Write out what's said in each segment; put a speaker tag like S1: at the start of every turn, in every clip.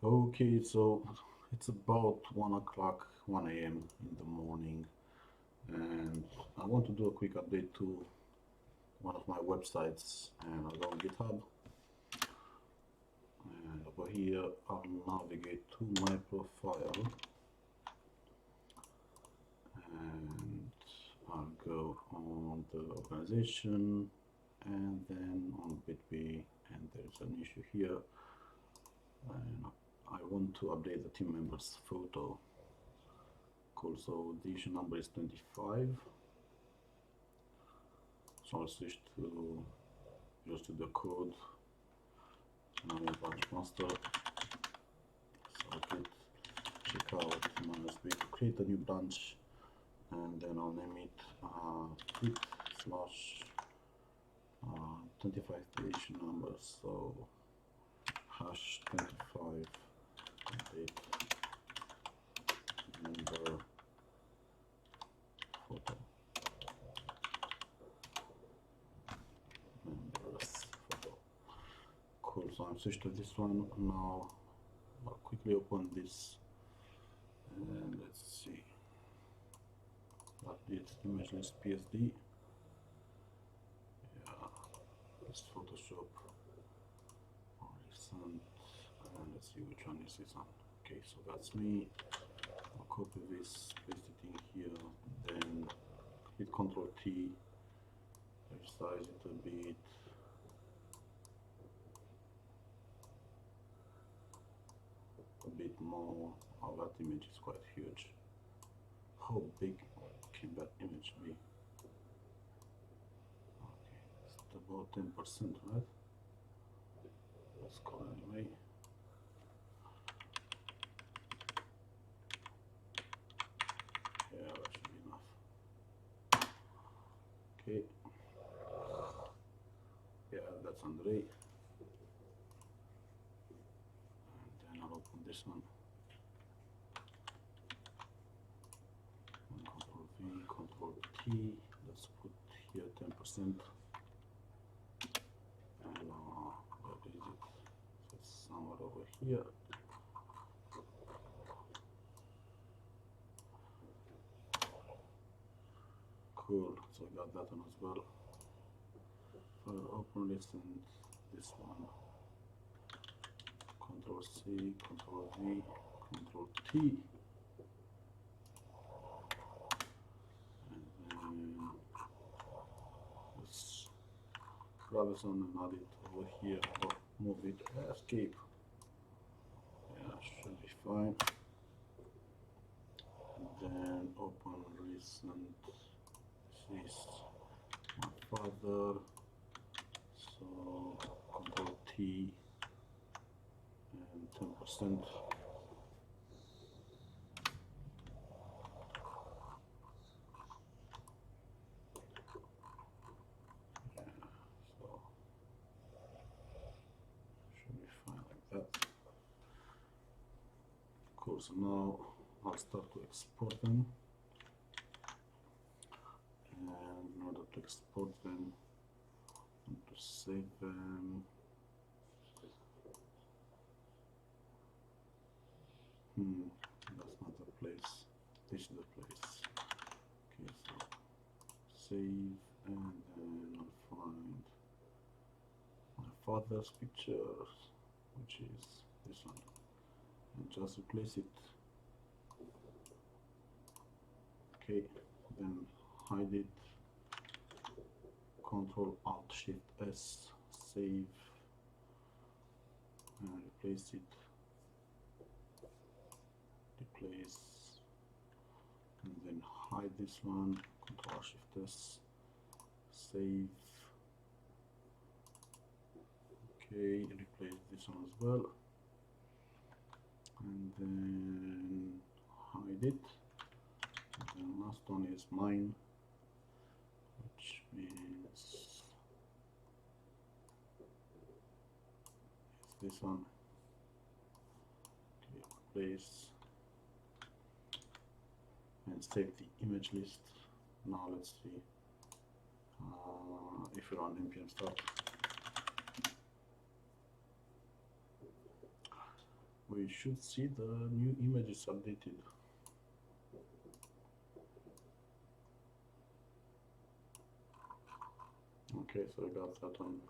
S1: Okay, so it's about 1 o'clock, 1 a.m. in the morning, and I want to do a quick update to one of my websites. And I'll go on GitHub, and over here I'll navigate to my profile, and I'll go on the organization, and then on BitB, and there's an issue here, and I want to update the team members photo. Cool, so the issue number is 25. So I'll switch to just to the code. Now we branch master. So git checkout -b to create a new branch, and then I'll name it fit slash 25 the issue number. So hash 25 update member photo. Members photo. Cool, so I'm switched to this one. Now I'll quickly open this and let's see. Update image list PSD. Yeah, it's Photoshop recent, and let's see which one is this one. Okay, so that's me. I'll copy this, paste it in here, then hit Ctrl T, resize it a bit. A bit more. Oh, that image is quite huge. How big can that image be? Okay, it's about 10%, right? Let's go anyway. Yeah, that should be enough. Okay. Yeah, that's under 8. And then I'll open this one. Ctrl V, Ctrl T. Let's put here 10%. And where is it? So it's somewhere over here. Cool. So I got that one as well. I'll open this and this one. Ctrl C, Ctrl V, Ctrl T. Grab this one and add it over here, or move it, escape. Yeah, should be fine. And then open recent. This is my father. So Ctrl T and 10%. Cool, so now I'll start to export them, and in order to export them and to save them, that's not the place, this is the place. Okay, so save, and then I'll find my father's pictures, which is this one, and just replace it. Okay, then hide it, Control Alt Shift S, save, and replace it, replace, and then hide this one, Control Alt Shift S, save. Okay, replace this one as well, and then hide it. And then last one is mine, which means it's this one. Okay, replace and save the image list. Now let's see if you run npm start. we should see the new images updated. Okay, so I got that one,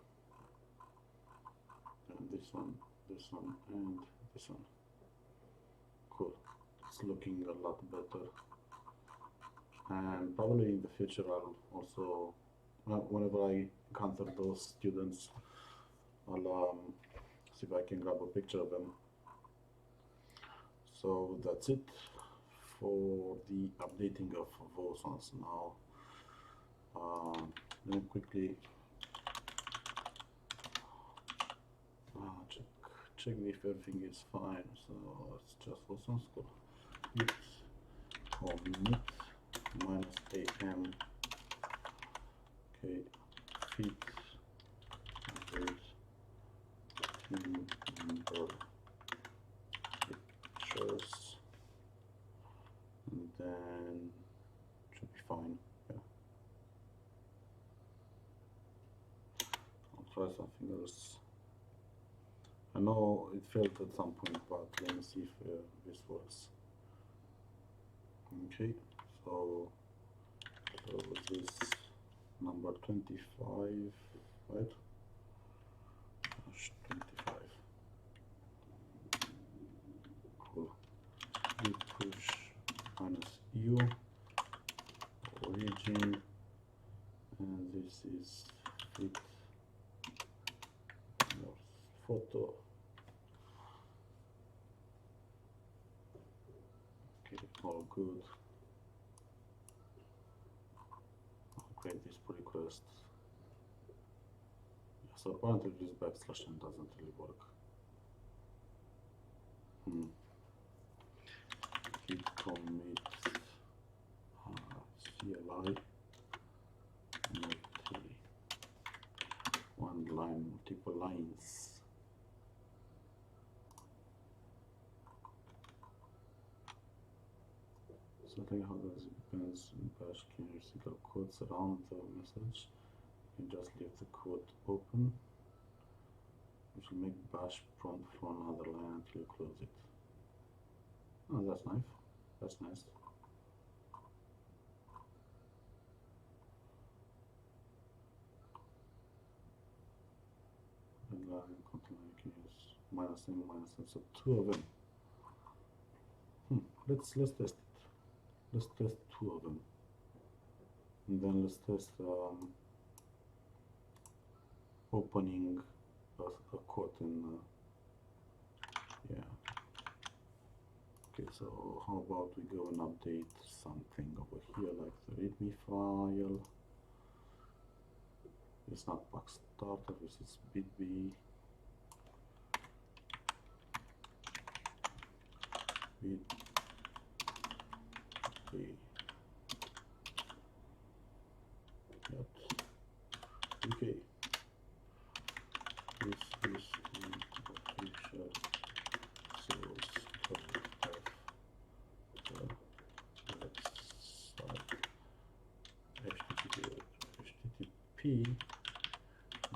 S1: and this one, and this one. Cool. It's looking a lot better. And probably in the future I'll also, whenever I encounter those students, I'll see if I can grab a picture of them. So that's it for the updating of those ones. Now let me quickly check if everything is fine. So it's just those ones. Cool. Git commit -am. Okay, fit update team member pictures, and then should be fine. Yeah. I'll try something else. I know it failed at some point, but let me see if this works. Okay, so this is number 25, right? 25. Cool. Git push -u origin, and this is fit your photo. Okay, all good. I'll create this pull request. Yeah, so apparently this \n doesn't really work. Git commit CLI one line, multiple lines. So I think how does it depends in bash. Can you see the quotes around the message? You just leave the quote open, which will make bash prompt for another line until you close it. Oh, that's nice. That's nice. And line content you can use -n, so two of them. Let's test it. Let's test two of them, and then let's test opening a quote in yeah. Okay, so how about we go and update something over here, like the readme file. It's not pack starter, this is bitb. Okay. This is the official sales code of the website. http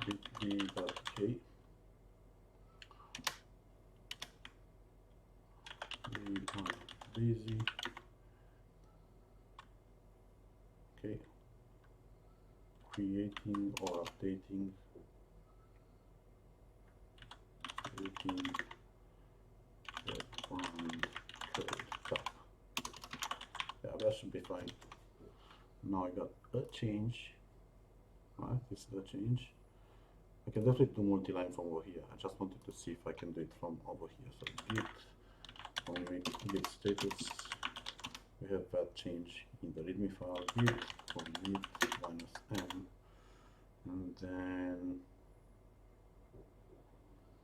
S1: bitb.k. We are busy. Okay. Creating or updating. Codetap. Yeah, that should be fine. Now I got a change. Right, this is a change. I can definitely do multi-line from over here. I just wanted to see if I can do it from over here. So git status. We have that change in the readme file. Git commit -m, and then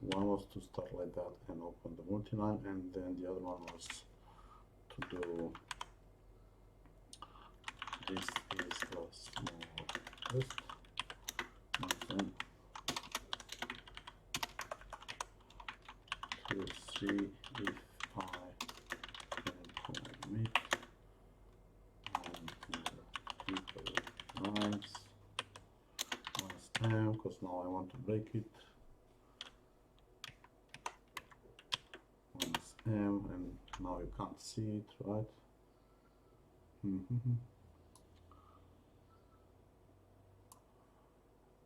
S1: one was to start like that and open the multi-line, and then the other one was to do this is a small test. And to see if I can commit and people lines -m, because now I want to break it. and now you can't see it, right?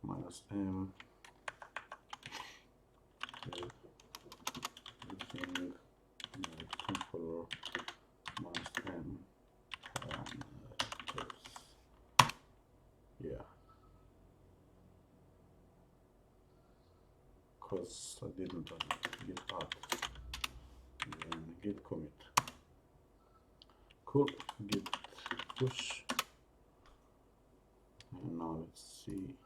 S1: Minus M, everything controller minus M, and yeah, because I didn't git add, then git commit. Cool, git push, and now let's see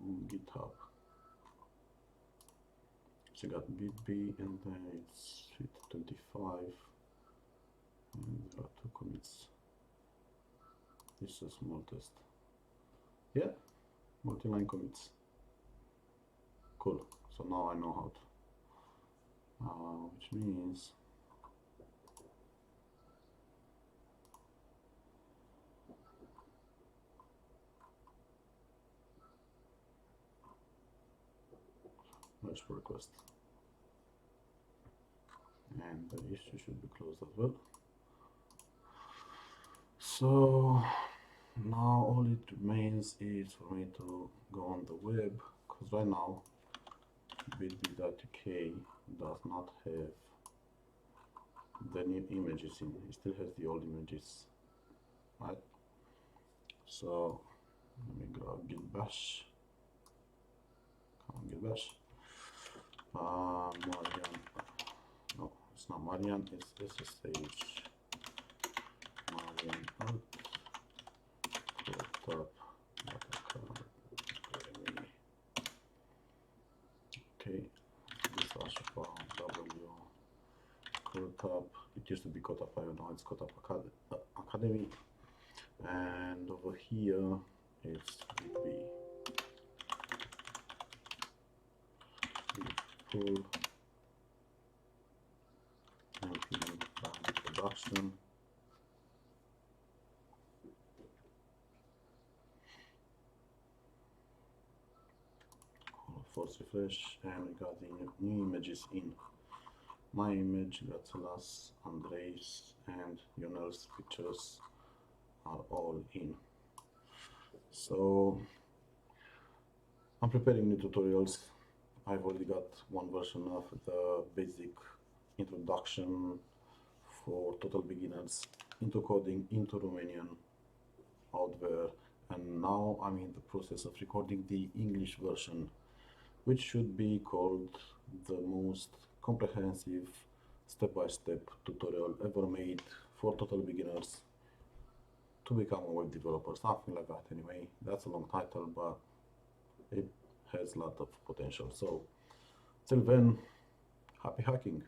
S1: on GitHub. So you got BitB, and then it's fit 25, and there are 2 commits. This is a small test. Yeah, multi-line commits. Cool. So now I know how to, which means merge pull request, and the issue should be closed as well. So now all it remains is for me to go on the web, because right now bitb.uk does not have the new images in. It still has the old images, right? So let me grab git bash. Come on, git bash. Marian. No, it's not Marian. It's SSH. Marian out. Okay, this w codetap. It used to be codetap, I don't know, it's codetap academy, and over here it's BB pull npm production. Force refresh, and we got the new images in. My image, Gatsalas, Andres, and Yonel's pictures are all in. So I'm preparing new tutorials. I've already got one version of the basic introduction for total beginners into coding into Romanian out there, and now I'm in the process of recording the English version, which should be called the most comprehensive step-by-step tutorial ever made for total beginners to become a web developer, something like that. Anyway, that's a long title, but it has a lot of potential. So till then, happy hacking.